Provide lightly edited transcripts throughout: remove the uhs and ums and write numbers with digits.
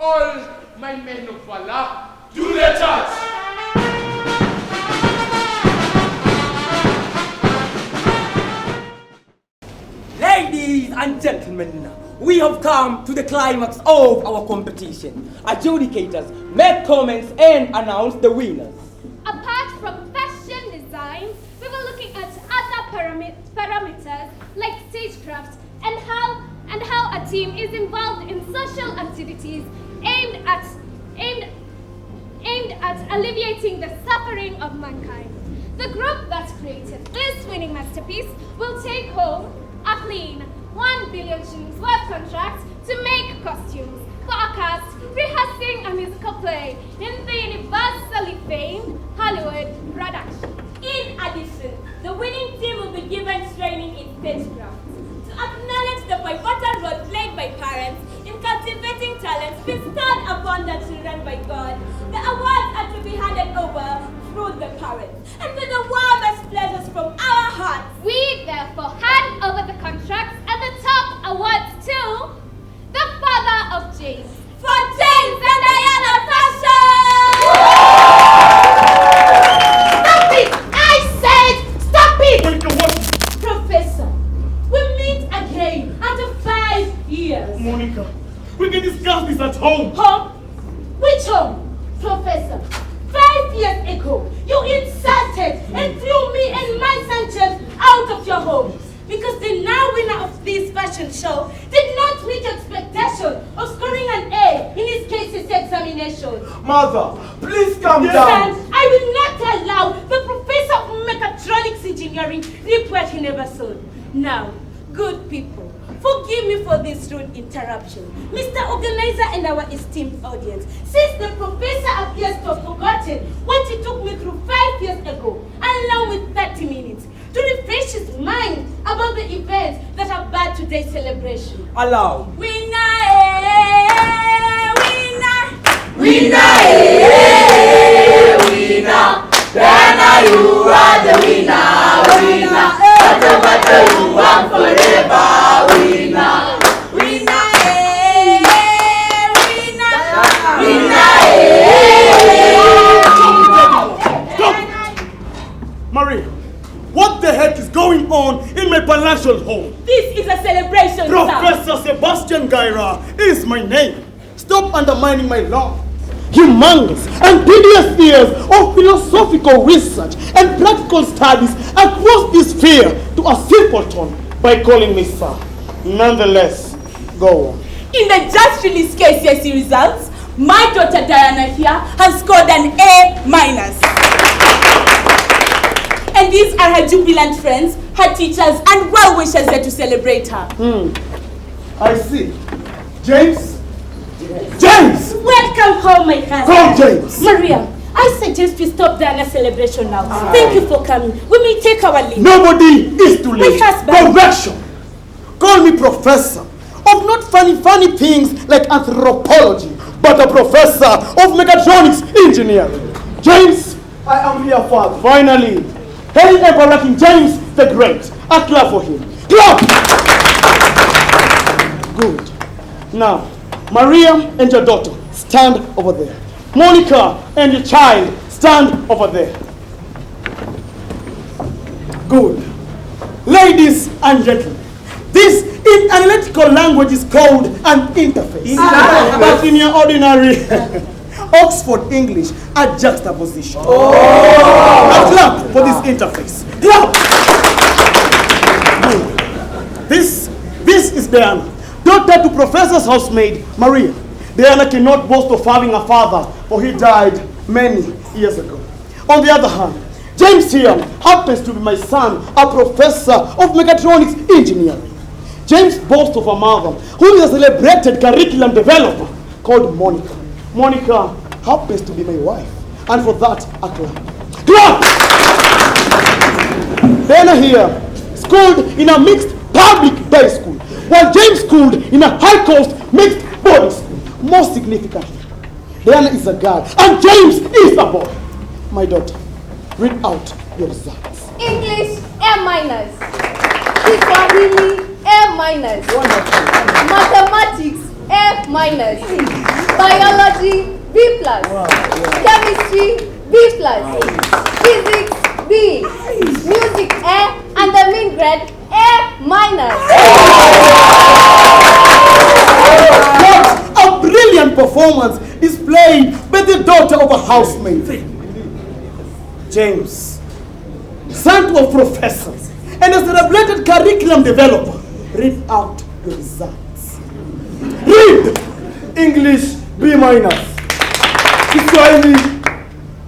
All my men of valor, do their task. Ladies and gentlemen, we have come to the climax of our competition. Adjudicators make comments and announce the winners. Apart from fashion design, we were looking at other parameters like stagecraft and how a team is involved in social activities aimed at alleviating the suffering of mankind. The group that created this winning masterpiece will take home a clean 1 billion shillings worth contract to make costumes for a cast rehearsing a musical play in the universally famed Hollywood production. In addition, the winning team will be given training in stagecraft to acknowledge the pivotal role played by parents in cultivating talents bestowed upon the children by God. The awards are to be handed over through the parents, and with the warmest pleasures from our hearts, we therefore hand over the contracts and the top awards to the father of James. For James and Diana Fashion! Stop it! I said stop it! Professor, we meet again after 5 years. Monica, we can discuss this at home. Home? Which home? Professor, 5 years ago, you insulted and threw me and my son James out of your home because the now winner of this fashion show did not meet expectation of scoring an A in his cases examination. Mother, please calm down. And I will not allow the professor of mechatronics engineering reap what he never sowed. Now, good people, forgive me for this rude interruption. Mr. Organizer and our esteemed audience, since the professor appears to have forgotten what he took me through 5 years ago, along with 30 minutes, to refresh his mind about the events that have barred today's celebration. Allow. Winner, winner! Winner, winner. Diana, you are the winner, winner. Whatever you want forever, winner. Winner, Stop! Maria, what the heck is going on in my palatial home? this is a celebration, sir. Professor Sebastian Gaira is my name. Stop undermining my long, humongous and tedious years of philosophical research and practical studies across this sphere to a simpleton by calling me sir. Nonetheless, go on. In the just released KCSE results, my daughter Diana here has scored an A-. And these are her jubilant friends, her teachers, and well-wishers there to celebrate her. I see. James? James! Welcome home, my cousin. Come, James! Maria, I suggest we stop Diana's celebration now. Thank you for coming. We may take our leave. Nobody is too late. My husband. Correction! Call me professor of not funny things like anthropology, but a professor of mechatronics engineering. James, I am here for finally. Hail Emperor King James the Great. A clap for him. Clap! Good. Now, Maria and your daughter, stand over there. Monica and your child, stand over there. Good. Ladies and gentlemen, this in analytical language is called an interface. But in your ordinary Oxford English, a juxtaposition. A clap for this interface. Clap! Good. This is Diana, daughter to Professor's housemaid, Maria. Diana cannot boast of having a father, for he died many years ago. On the other hand, James here happens to be my son, a professor of mechatronics engineering. James boasts of a mother who is a celebrated curriculum developer called Monica. Monica happens to be my wife, and for that, a clap. Clap! Diana here schooled in a mixed public day school, while James schooled in a high-cost mixed boarding school. Most significantly, Diana is a girl, and James is a boy. My daughter, read out your results. English, A-. Swahili, A-. Wonderful. Mathematics, A+. A minus. Biology, B plus. Chemistry, B plus. Physics, B. Music, A. And the mean grade, A minus. What a brilliant performance displayed by the daughter of a housemaid. James, son to a professor and a celebrated curriculum developer, read out the results. Read! English, B minus. Kiswahili,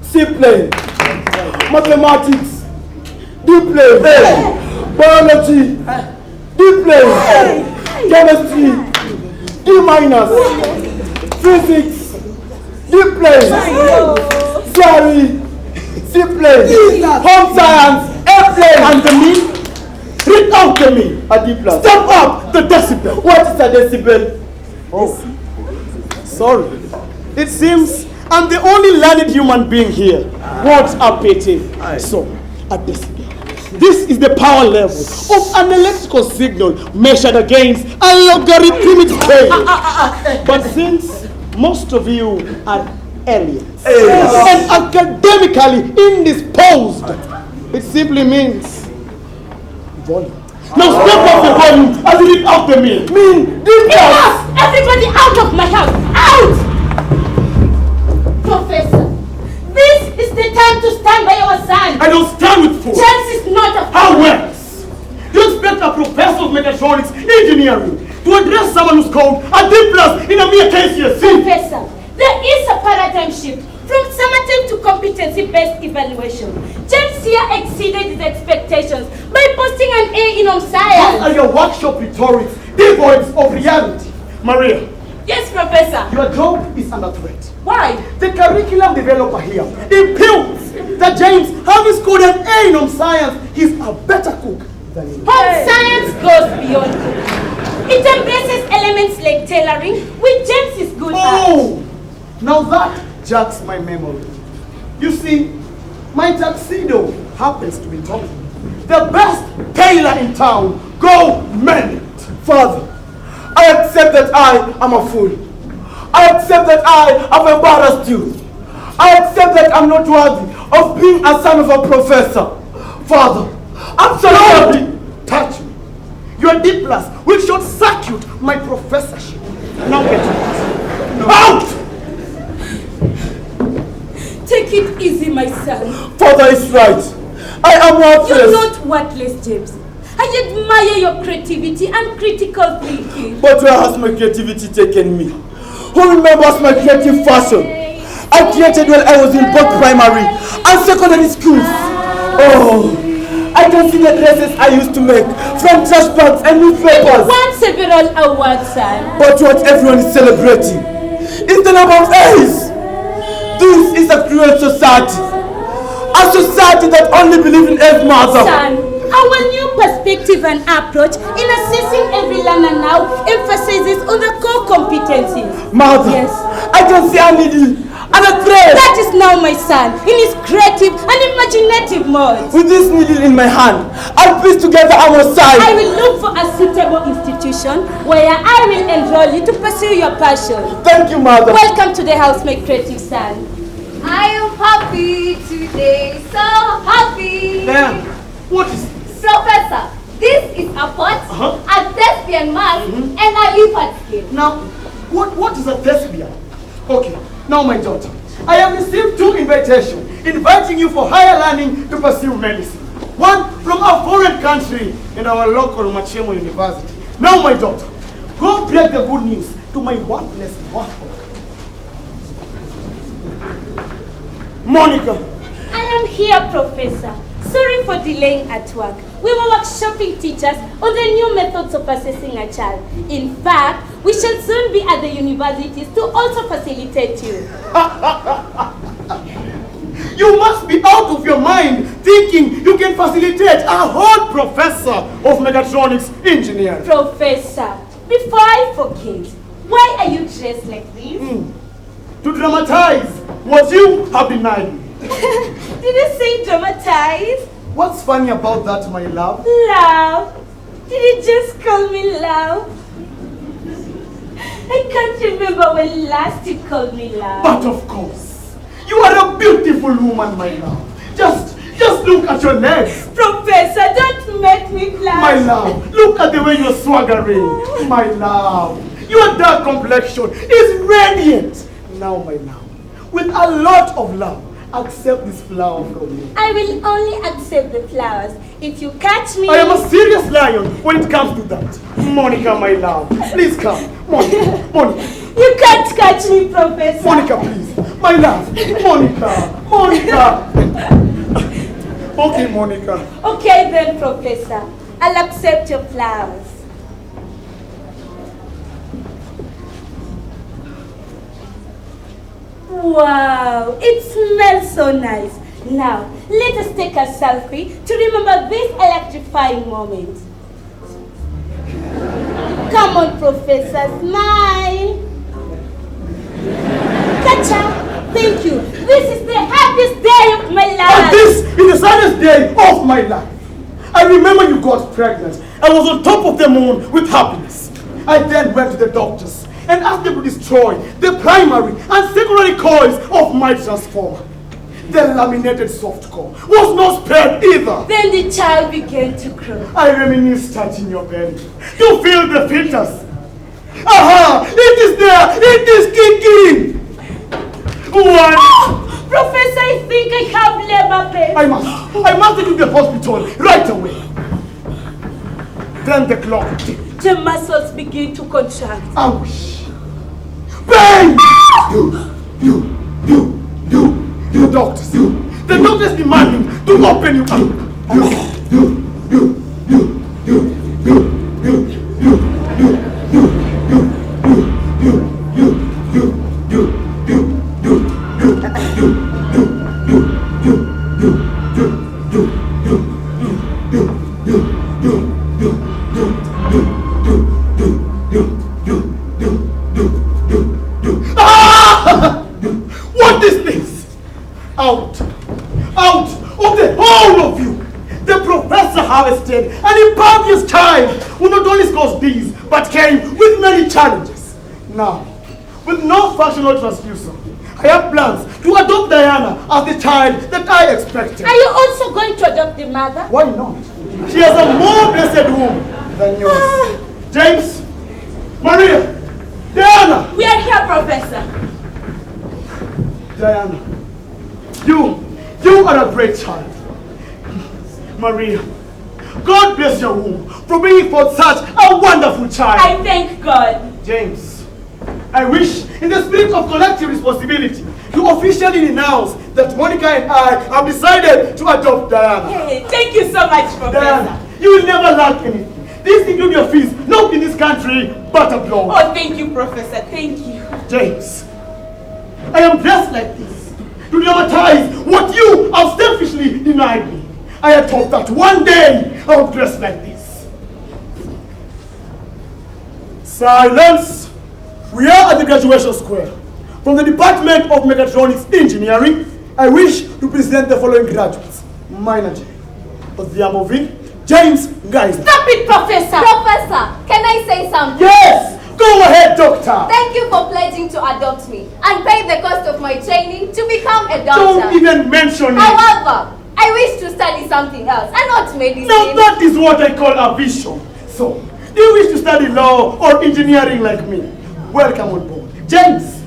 C plane. Mathematics, D plane. Biology, D plane. Chemistry, D minus. Physics, D plane. Sorry, C plane. Home science, A plane. And the mean? Read out to me. A D plus. Step up the decibel. What is a decibel? Oh, sorry. It seems I'm the only learned human being here. What a pity. So, a decibel. This is the power level of an electrical signal measured against a logarithmic scale. But since most of you are aliens and academically indisposed, it simply means volume. Now step up the volume as you read out the mean. Enough! Everybody out of my house! Out! Professor, this is the time to stand by our son. I don't stand with fools. Chance is not a How else? You expect a professor of mechatronics engineering to address someone who's called a D plus in a mere KCSE? Professor, there is a paradigm shift from summative to competency-based evaluation. James here exceeded his expectations by posting an A in home science. What are your workshop rhetorics devoid of reality? Maria, Yes, Professor. your job is under threat. Why? The curriculum developer here imputes that James, having scored an A in home science, he's a better cook than you. Home science goes beyond cooking. It embraces elements like tailoring, which James is good at. Oh, now that jogs my memory. You see, my tuxedo happens to be talking. The best tailor in town, go mend it. Father, I accept that I am a fool. I accept that I have embarrassed you. I accept that I'm not worthy of being a son of a professor. Father, absolutely. Touch me. Your D plus will short circuit my professorship. Now get out. Out! Take it easy, my son. Father is right. I am worthless. You're not worthless, James. I admire your creativity and critical thinking. But where has my creativity taken me? Who remembers my creative fashion? I created when I was in both primary and secondary schools. Oh, I can see the dresses I used to make from trash bags and newspapers. Won several awards, son. But what everyone is celebrating is the number of A's. This is a cruel society. A society that only believes in A's mother. Son, our new perspective and approach in assessing every learner now emphasizes on the core competencies. Mother, Yes. I can see a needle and a thread. That is now my son, in his creative and imaginative mode. With this needle in my hand, I'll piece together our side. I will look for a suitable institution where I will enroll you to pursue your passion. Thank you, Mother. Welcome to the house, my creative son. I am happy today, so happy. There. What is this? Professor, this is a pot, a thespian mask, and a leopard skin. Now, what is a thespian? Okay, now my daughter, I have received 2 invitations inviting you for higher learning to pursue medicine. One from a foreign country and our local Machemo University. Now my daughter, go break the good news to my worthless mother. Monica. I am here, Professor. Sorry for delaying at work. We were workshopping teachers on the new methods of assessing a child. In fact, we shall soon be at the universities to also facilitate you. You must be out of your mind thinking you can facilitate a whole professor of mechatronics engineering. Professor, before I forget, why are you dressed like this? To dramatize what you have denied me. Did you say dramatize? What's funny about that, my love? Love? Did you just call me love? I can't remember when last you called me love. But of course, you are a beautiful woman, my love. Just look at your legs. Professor, don't make me blush. My love, look at the way you're swaggering. My love, your dark complexion is radiant. Now, my love, with a lot of love, accept this flower from me. I will only accept the flowers if you catch me. I am a serious lion when it comes to that. Monica, my love, please come. Monica. You can't catch me, Professor. Monica, please. My love. Monica. Okay, Monica. Okay then, Professor. I'll accept your flowers. Wow, it smells so nice. Now, let us take a selfie to remember this electrifying moment. Come on, Professor, smile. Kacha, thank you. This is the happiest day of my life. And this is the saddest day of my life. I remember you got pregnant. I was on top of the moon with happiness. I then went to the doctors and asked them to destroy the primary and secondary coils of my transformer. The laminated soft core was not spared either. Then the child began to grow. I reminisce touching your belly. You feel the fetus. Aha! It is there! It is kicking! One! Professor, I think I have labor pain. I must take you to the hospital right away. Then the clock ticked. The muscles begin to contract. Ouch! Pain! You doctors, the doctors demanding to open you. What is this? Out of the whole of you. The professor harvested an impervious child who not only caused these, but came with many challenges. Now, with no functional transfusion, I have plans to adopt Diana as the child that I expected. Are you also going to adopt the mother? Why not? She has a more blessed womb than yours. James, Maria, Diana. We are here, Professor. Diana, you are a great child. Maria, God bless your womb for bringing forth such a wonderful child. I thank God. James, I wish in the spirit of collective responsibility to officially announce that Monica and I have decided to adopt Diana. Hey, thank you so much, Professor. Diana, you will never lack anything. This includes your fees, not in this country, but abroad. Oh, thank you, Professor. Thank you. James, I am dressed like this to dramatize what you have selfishly denied me. I had thought that one day I would dress like this. Silence! We are at the graduation square. From the Department of Mechatronics Engineering, I wish to present the following graduates. Minor J. Odhiamovi, James Geisler. Stop it, Professor! Professor, can I say something? Yes! Go ahead, Doctor! Thank you for pledging to adopt me and pay the cost of my training to become a doctor. Don't even mention it! However, I wish to study something else and not medicine. Now that is what I call a vision. So, do you wish to study law or engineering like me? Welcome on board. James,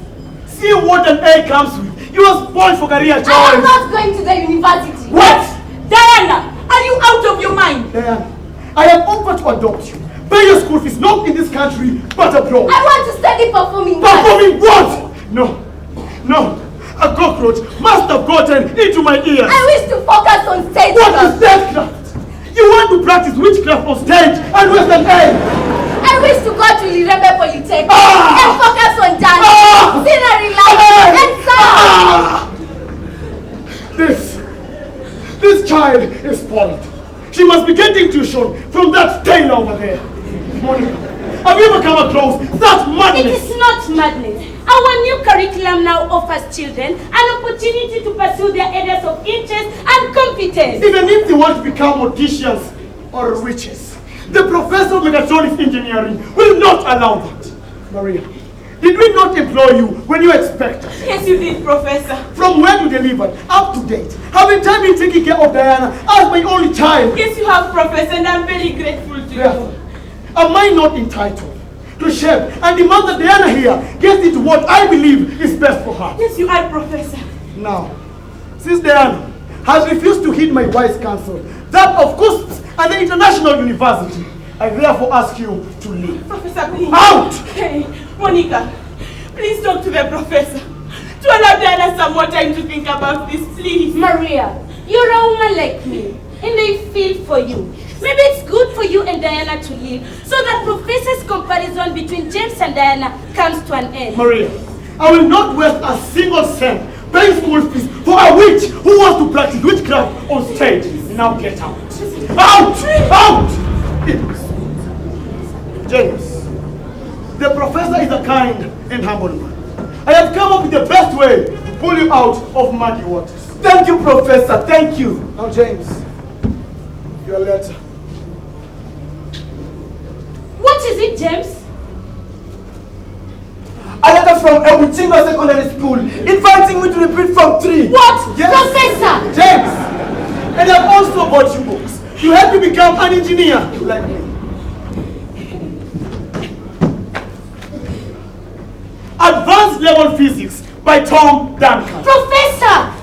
see what an A comes with. You are spoiled for career choice. I am not going to the university. What? Diana, are you out of your mind? Diana, I have offered to adopt you. Pay your school fees not in this country, but abroad. I want to study performing arts. Performing what? No. A cockroach must have gotten into my ears. I wish to focus on stagecraft. What is stagecraft? You want to practice witchcraft on stage and Western A? I wish to go to Lirembe Polytechnic and focus on dance, scenery, lighting, and sound. This child is spoiled. She must be getting tuition from that tailor over there. Monica, have you ever come across that madness? It is not madness. Our new curriculum now offers children an opportunity to pursue their areas of interest and competence. Even if they want to become morticians or witches, the professor of mechatronics engineering will not allow that. Maria, Did we not employ you when you expect us? Yes, you did, Professor. From when you delivered, up to date, having time been taking care of Diana as my only child? Yes, you have, Professor, and I'm very grateful to you. Am I not entitled to shape and demand that Diana here gets into what I believe is best for her? Yes, you are, Professor. Now, since Diana has refused to heed my wise counsel, that of course at the International University, I therefore ask you to leave. Professor, please. Out! Hey, Monica, please talk to the professor. To allow Diana some more time to think about this, please. Maria, you're a woman like me, and I feel for you. Maybe it's good for you and Diana to leave, so that Professor's comparison between James and Diana comes to an end. Maria, I will not waste a single cent paying school fees for a witch who wants to practice witchcraft on stage. Now get out. Out! Out! James, the professor is a kind and humble man. I have come up with the best way to pull you out of muddy waters. Thank you, Professor. Thank you. Now, James, your letter. What is it, James? A letter from Ebuchinga Secondary School inviting me to repeat from 3. What? Yes. Professor! James! And I've also bought you books to help you become an engineer like me. Advanced Level Physics by Tom Duncan. Professor!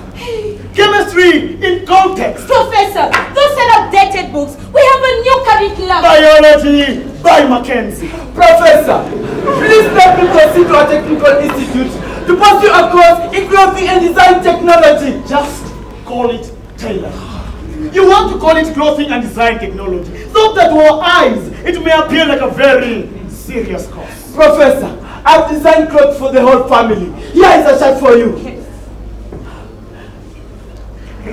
Chemistry in Context. Professor, those are outdated books. We have a new curriculum. Biology by Mackenzie. Professor, please let me proceed to a technical institute to pursue a course in clothing and design technology. Just call it Taylor. You want to call it clothing and design technology, so that to our eyes it may appear like a very serious course. Professor, I've designed clothes for the whole family. Here is a shirt for you.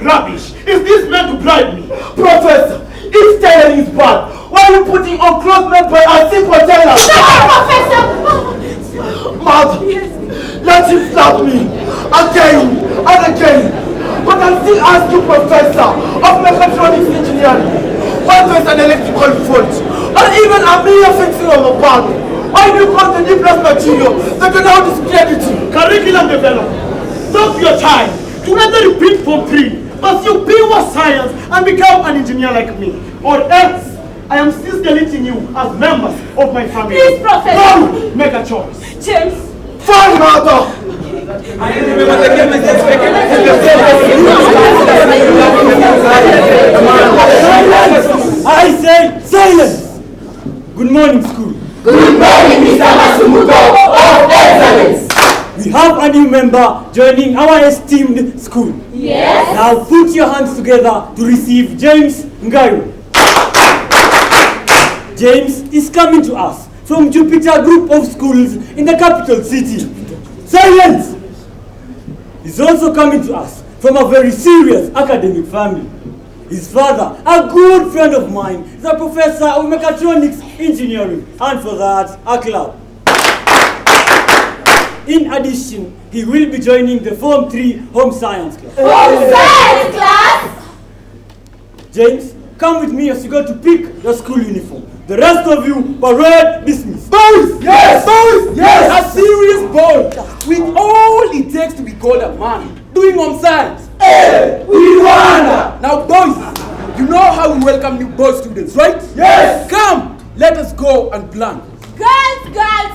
Rubbish! Is this meant to bribe me? Professor, if tailoring is bad, why are you putting on clothes made by a simple tailor? Professor! Mother, let him slap me again and again. But I'm still asking Professor of Mechatronics Engineering, why there's an electrical fault, or even a mere fixing of a bag. Why do you call the needless material that can now discredit you? Curriculum development. Stop your time to either repeat from 3, pursue pure science and become an engineer like me, or else I am still deleting you as members of my family. Please, Professor. Go, make a choice. James. Fine, Mother. I say silence! Good morning, school. Good morning, Mr. Masumuto of Excellence. We have a new member joining our esteemed school. Yes. Now put your hands together to receive James Ngayo. James is coming to us from Jupiter Group of Schools in the capital city. Silence! He's also coming to us from a very serious academic family. His father, a good friend of mine, is a professor of mechatronics engineering, and for that, a club. In addition, he will be joining the Form 3 Home Science class. Home Science class! James, come with me as you go to pick your school uniform. The rest of you, parade dismissed. Boys! Yes! Boys! Yes! A serious boy with all it takes to be called a man doing home science. Hey! We wanna! Now boys, you know how we welcome new boy students, right? Yes! Come, let us go and plan.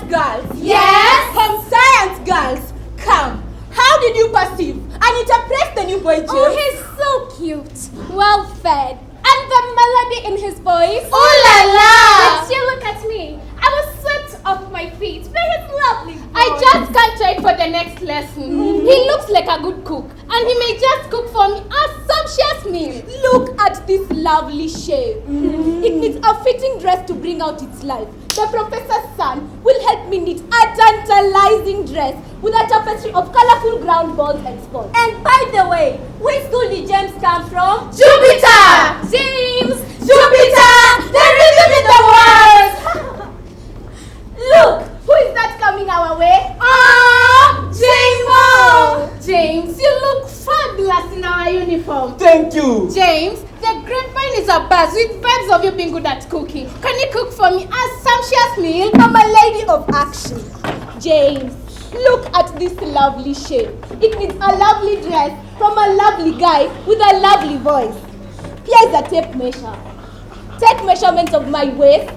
Girls. Yes. Home Science girls, come. How did you perceive and interpret the new boy, James? Oh, he's so cute, well fed, and the melody in his voice. Oh la la! But you look at me. I was swept off my feet by his lovely voice. I just can't wait for the next lesson. He looks like a good cook, and he may just cook for me a sumptuous meal. Look at this lovely shape. It needs a fitting dress to bring out its life. The professor's son will help me knit a tantalizing dress with a tapestry of colorful ground balls and spots. And by the way, which school did James come from? Jupiter! James! Jupiter! The rhythm in the world! Look! Who is that coming our way? James, you look fabulous in our uniform. Thank you! James, the grapevine is abuzz with vibes of you being good at cooking. Can you cook for me a sumptuous meal? I'm a lady of action. James, look at this lovely shape. It needs a lovely dress from a lovely guy with a lovely voice. Here's a tape measure. Take measurements of my waist,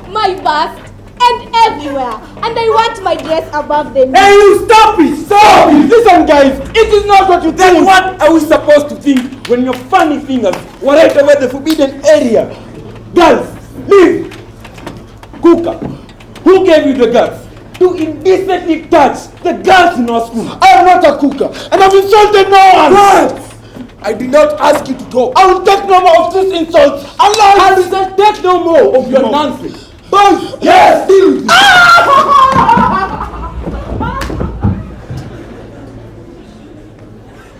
my bust, and everywhere. And I want my dress above the knee. Hey, you stop it! Stop it! Listen, guys, it is not what you think. Then what are we supposed to think when your funny fingers were right over the forbidden area? Girls, leave! Kuka, who gave you the guts to indecently touch the girls in our school? I am not a cooker, and I've insulted no one! What? I did not ask you to talk. I will take no more of these insults. I will take no more of your nonsense. Boys, yes, deal with me.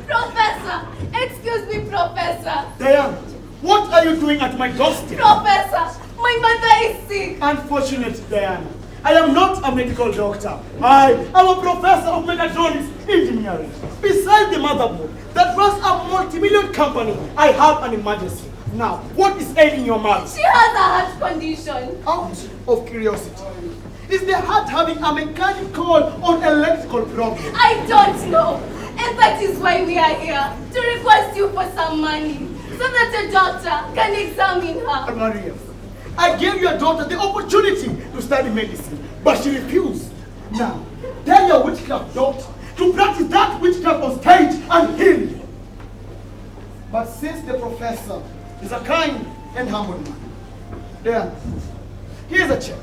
Professor! Excuse me, Professor. Diane, what are you doing at my doorstep? Professor, my mother is sick. Unfortunate, Diana. I am not a medical doctor. I am a professor of mechatronics engineering. Besides the motherboard that runs a multi-million company, I have an emergency. Now, what is ailing your mother? She has a heart condition. Out of curiosity, is the heart having a mechanical or electrical problem? I don't know. And that is why we are here, to request you for some money, so that a doctor can examine her. Maria, I gave your daughter the opportunity to study medicine, but she refused. Now, tell your witchcraft daughter to practice that witchcraft on stage and heal you. But since the professor is a kind and humble man, then here's a check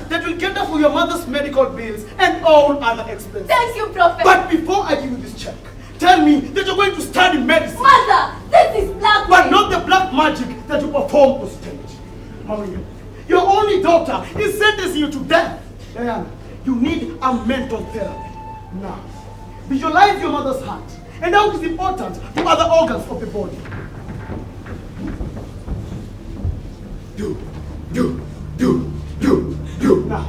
that will cater for your mother's medical bills and all other expenses. Thank you, Professor. But before I give you this check, tell me that you're going to study medicine. Mother, this is black But not the black magic that you perform on stage. Maria, your only daughter is sentencing you to death. Diana, you need a mental therapy. Now, visualize your mother's heart and how it is important to other organs of the body. Now,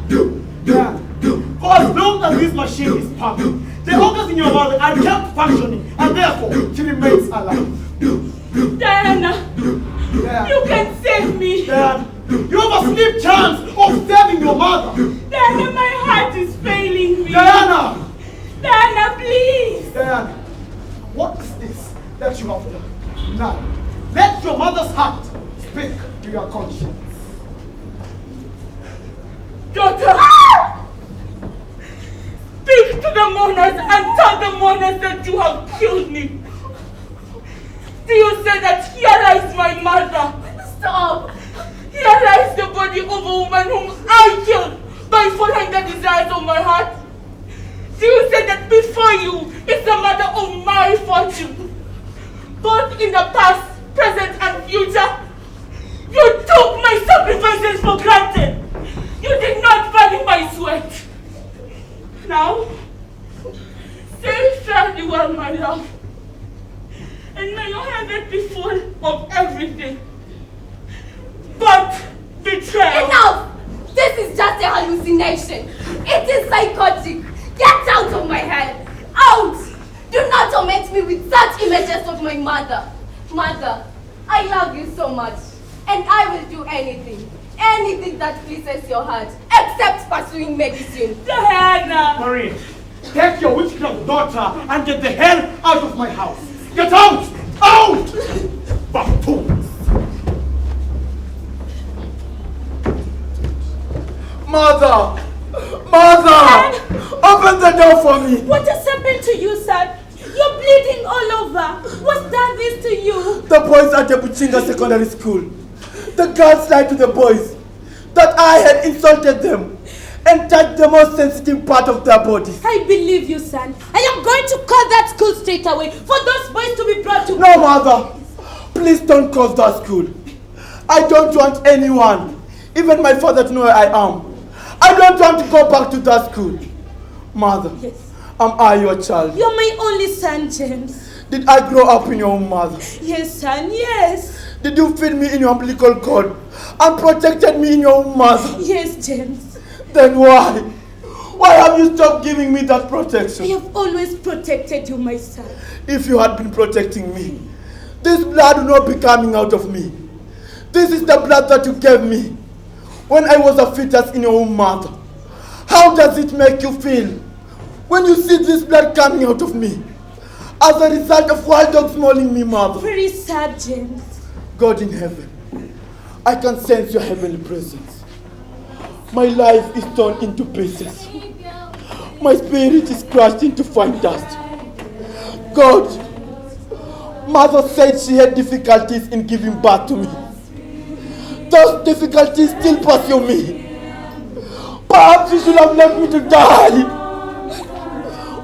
for as long as this machine is pumping, the organs in your mother are kept functioning, and therefore she remains alive. Diana, you can save me. Diana, you have a slim chance of saving your mother. Diana, my heart is failing me. Diana! Diana, please. Diana, what is this that you have done? Now, let your mother's heart speak to your conscience. Daughter, speak to the mourners and tell the mourners that you have killed me. Do you say that here lies my mother? Stop. Here lies the body of a woman whom I killed by following the desires of my heart. Do you say that before you is the mother of my fortune? Both in the past, present, and future, you took my sacrifices for granted. You did not value my sweat. Now, say farewell, my love. And may your heaven be full of everything but betrayal. Enough! This is just a hallucination. It is psychotic. Get out of my head. Out! Do not torment me with such images of my mother. Mother, I love you so much. And I will do anything that pleases your heart, except pursuing medicine. Diana! Maria, take your witchcraft daughter and get the hell out of my house. Get out! Out! Buffoons! Mother! Mother! Open the door for me! What has happened to you, son? You're bleeding all over. What's done this to you? The boys at the Buchinga Secondary School. The girls lied to the boys that I had insulted them and touched the most sensitive part of their bodies. I believe you, son. I am going to call that school straight away for those boys to be brought to... No, Mother. Please don't close that school. I don't want anyone, even my father, to know where I am. I don't want to go back to that school. Mother, yes. Am I your child? You're my only son, James. Did I grow up in your own mother? Yes, son, yes. Did you feed me in your umbilical cord and protected me in your own mother? Yes, James. Then why? Why have you stopped giving me that protection? I have always protected you, my son. If you had been protecting me, this blood would not be coming out of me. This is the blood that you gave me when I was a fetus in your own mother. How does it make you feel when you see this blood coming out of me as a result of wild dogs mauling me, mother? Very sad, James. God in heaven, I can sense your heavenly presence. My life is torn into pieces. My spirit is crushed into fine dust. God, mother said she had difficulties in giving birth to me. Those difficulties still pursue me. Perhaps you should have left me to die.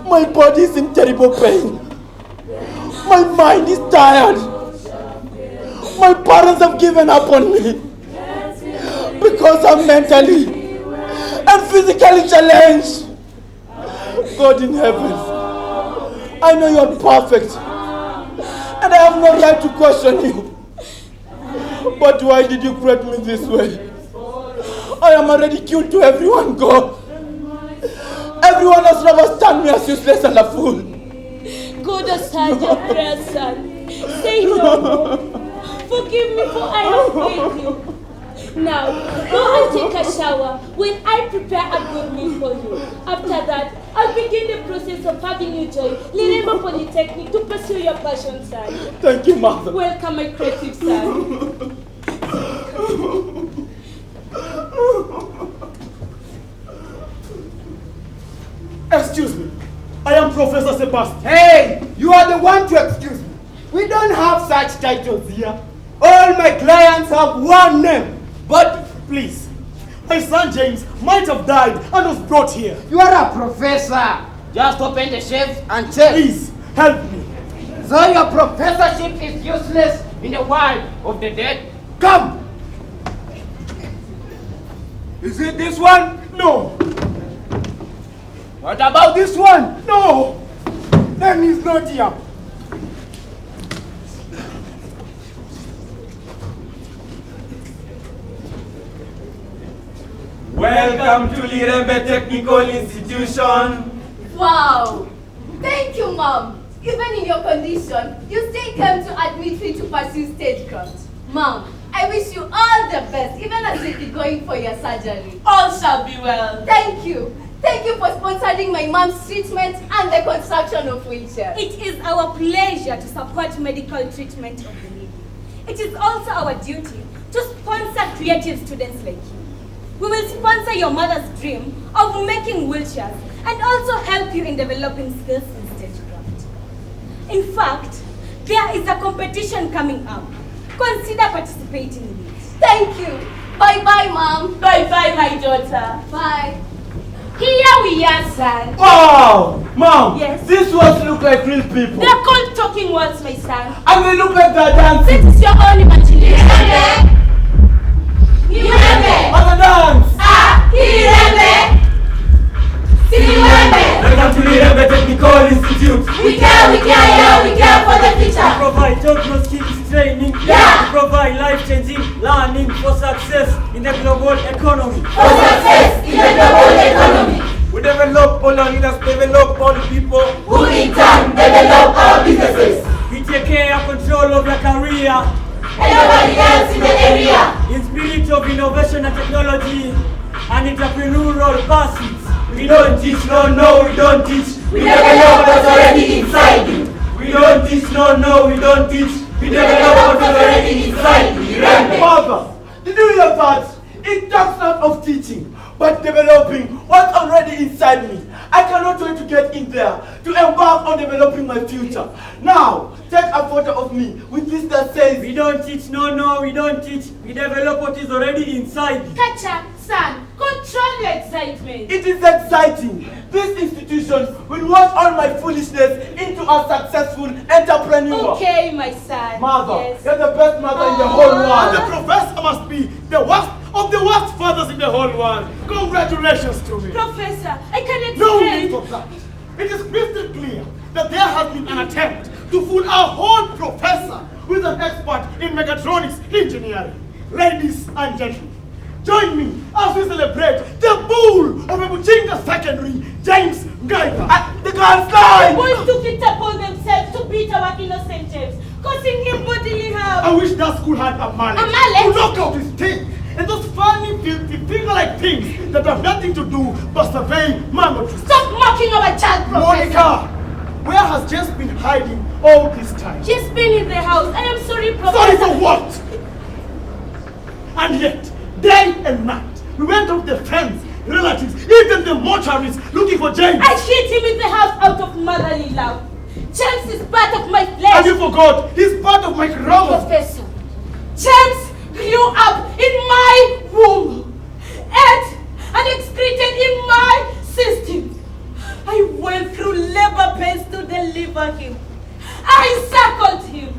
My body is in terrible pain. My mind is tired. My parents have given up on me because I'm mentally and physically challenged. God in heaven, I know you are perfect and I have no right to question you. But why did you create me this way? I am a ridicule to everyone, God. Everyone has never stand me as useless and a fool. God has heard your prayer, son. Say no more. Forgive me for I have failed you. Now, go and take a shower when I prepare a good meal for you. After that, I'll begin the process of having you join Lirembo Polytechnic to pursue your passion, son. Thank you, mother. Welcome, my creative son. Excuse me. I am Professor Sebastian. Hey, you are the one to excuse me. We don't have such titles here. All my clients have one name. But Please. My son James might have died and was brought here. you are a professor. Just open the shelves and check. Please, help me. So your professorship is useless in the world of the dead. Come! Is it this one? No. What about this one? No. Then he's not here. Welcome to Lirembe Technical Institution. Wow! Thank you, Mom. Even in your condition, you still came to admit me to pursue stagecraft. Mom, I wish you all the best, even as you'll be going for your surgery. All shall be well. Thank you. Thank you for sponsoring my mom's treatment and the construction of wheelchairs. It is our pleasure to support medical treatment of the needy. It is also our duty to sponsor creative students like you. We will sponsor your mother's dream of making wheelchairs and also help you in developing skills in stagecraft. In fact, there is a competition coming up. Consider participating in it. Thank you. Bye-bye, Mom. Bye-bye, my daughter. Bye. Here we are, son. Wow! Mom! Yes? These words look like real people. They're called talking words, my son. And they look like they're dancing. This is your own imagination. On the dance! Welcome to Lirembe Technical Institute. We care for the future. We provide job skills training. Yeah. We provide life-changing learning for success in the global economy. For success in the global economy. We develop all our leaders, develop all people Who in turn develop our businesses. We take care and control of your career And nobody else in the area. in spirit of innovation and technology and entrepreneurial pursuits. We don't teach, no, we don't teach. We develop what's already inside you. We don't teach, no, we don't teach. We develop what's already inside you. Remember? Mother, did you hear that? It talks not of teaching, but developing what's already inside me. I cannot wait to get in there, to embark on developing my future. Now, take a photo of me with this that says, We don't teach, no, we don't teach. We develop what is already inside you. Kacha, son, control your excitement. it is exciting. This institution will work all my foolishness into a successful entrepreneur. Okay, my son. Mother, Yes. you're the best mother in the whole The world. professor must be the worst of the worst fathers in the whole world. Congratulations to me. Professor, I can No explain. need of that. It is crystal clear that there has been an attempt to fool our whole professor with an expert in mechatronics engineering. Ladies and gentlemen, join me as we celebrate the bull of Ebuchinga Secondary, James Geiger. The girls The lie! boys took it upon themselves to beat our innocent James, causing him bodily harm. I wish that school had a mallet A mallet? to knock out his teeth and those funny, filthy, finger-like things that have nothing to do but surveying mango trees. Stop mocking our child, Professor! Monica, where has James been hiding all this time? He's been in the house. I am sorry, Professor. Sorry for what? And yet, day and night, we went up the fence, relatives, even the mortuaries, looking for James. I hid him in the house out of motherly love. James is part of my flesh. Have you forgot? He's part of my chromosome. Professor, James grew up in my womb, ate and excreted in my system. I went through labor pains to deliver him. I circled him.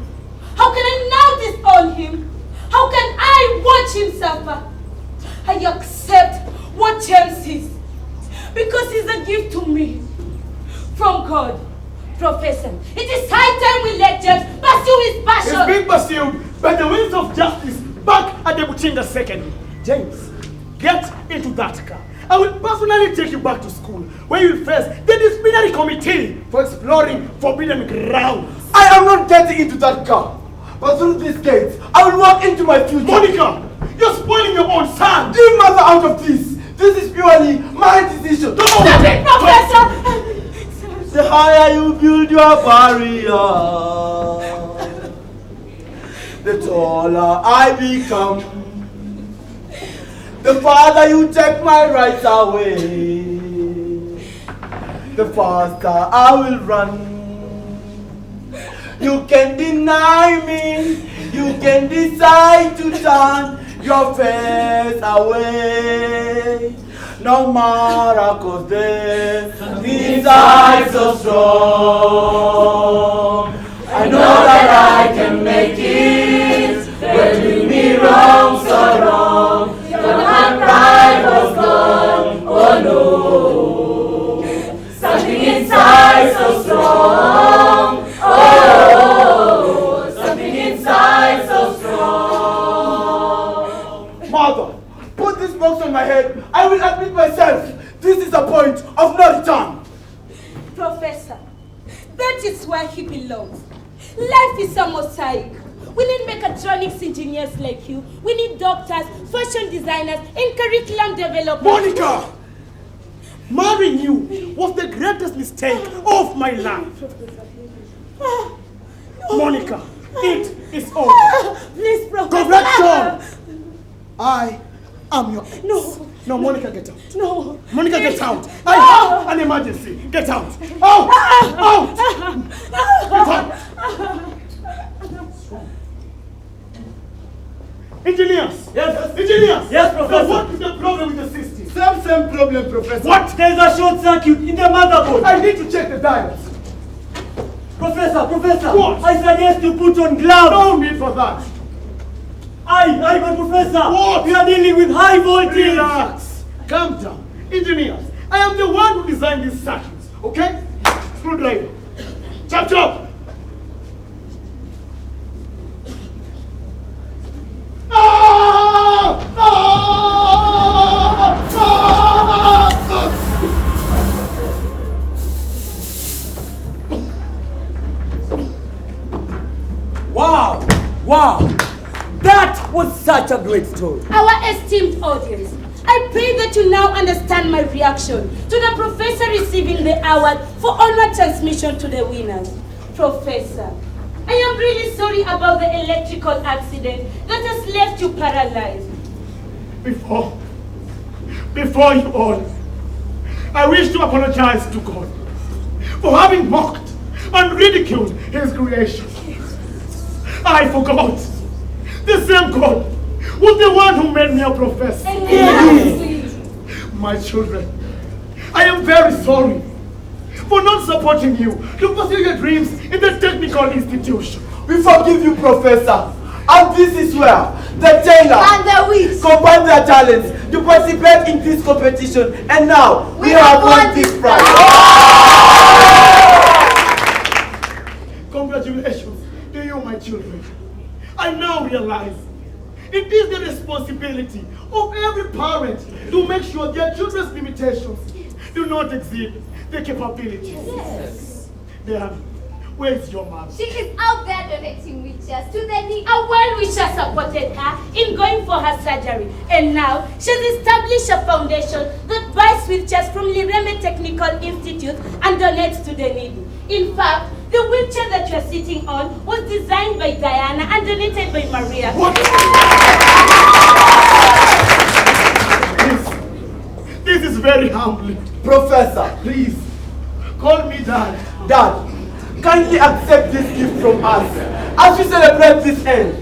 How can I now disown him? How can I watch him suffer? I accept what James is because he's a gift to me from God. Professor, it is high time we let James pursue his passion. He's being pursued by the winds of justice back at the Buchinga Secondary. James, get into that car. I will personally take you back to school where you will face the disciplinary committee for exploring forbidden grounds. I am not getting into that car. But through these gates, I will walk into my future. Monica, you're spoiling your own son. Leave mother out of this. This is purely my decision. Stop it, Professor! The higher you build your barrier, the taller I become. The farther you take my rights away, the faster I will run. You can deny me, you can decide to turn your face away. No matter, 'cause the desire so strong. I know that I can make it. When you me wrong, so wrong. My pride was gone. Oh no. Something inside so strong. Oh, something inside so strong. Mother, put this box on my head. I will admit myself. This is a point of no return. Professor, that is where he belongs. Life is a mosaic. We need mechatronics engineers like you. We need doctors, fashion designers, and curriculum developers. Monica! Marrying you was the greatest mistake of my life. Monica, it is over. Please, Professor. Correction! I am your ex. No. No, Monica, get out. No. Monica, get out. I have an emergency. Get out. Out! Out! Get out! Engineers! Yes. Engineers! Yes, Professor. So what is the problem with the system? Same problem, Professor. What? There's a short circuit in the motherboard. I need to check the diodes. Professor, What? I suggest you put on gloves. No need for that. But Professor, What? we are dealing with high voltage. Relax. Calm down. Engineers, I am the one who designed these circuits, okay? Screwdriver. Chop, chop. Wow, that was such a great story. Our esteemed audience, I pray that you now understand my reaction to the professor receiving the award for honor transmission to the winners. Professor, I am really sorry about the electrical accident that has left you paralyzed. Before you all, I wish to apologize to God for having mocked and ridiculed his creation. I forgot. The same God was the one who made me a professor. My children, I am very sorry for not supporting you to pursue your dreams in the technical institution. We forgive you, Professor. And this is where the tailor And the witch. combine their talents to participate in this competition. And now we have won this prize. Congratulations to you, my children. I now realize it is the responsibility of every parent to make sure their children's limitations do not exceed their capabilities. Yes. Diana, Where's your mother? She is out there donating wheelchairs to the needy. A well-wisher supported her in going for her surgery. And now, she's established a foundation that buys wheelchairs from Lireme Technical Institute and donates to the needy. In fact, the wheelchair that you're sitting on was designed by Diana and donated by Maria. What? This is very humbling. Professor, please, Call me Dad. Dad, kindly accept this gift from us as we celebrate this end.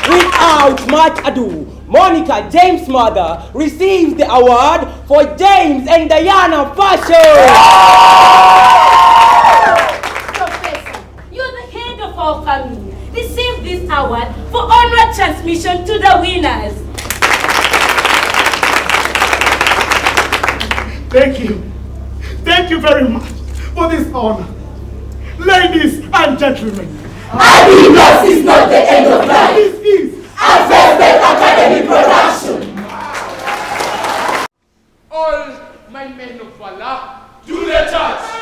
Without much ado, Monica, James' mother, receives the award for James and Diana fashion. Professor, you're the head of our family. Receive this award for honor transmission to the winners. Thank you. Thank you very much for this honor. Ladies and gentlemen, Happiness is not the end of life. this is A Fesbeth Academy production. All my men of valor, do their task.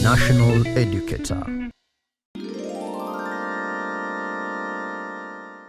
National Educator.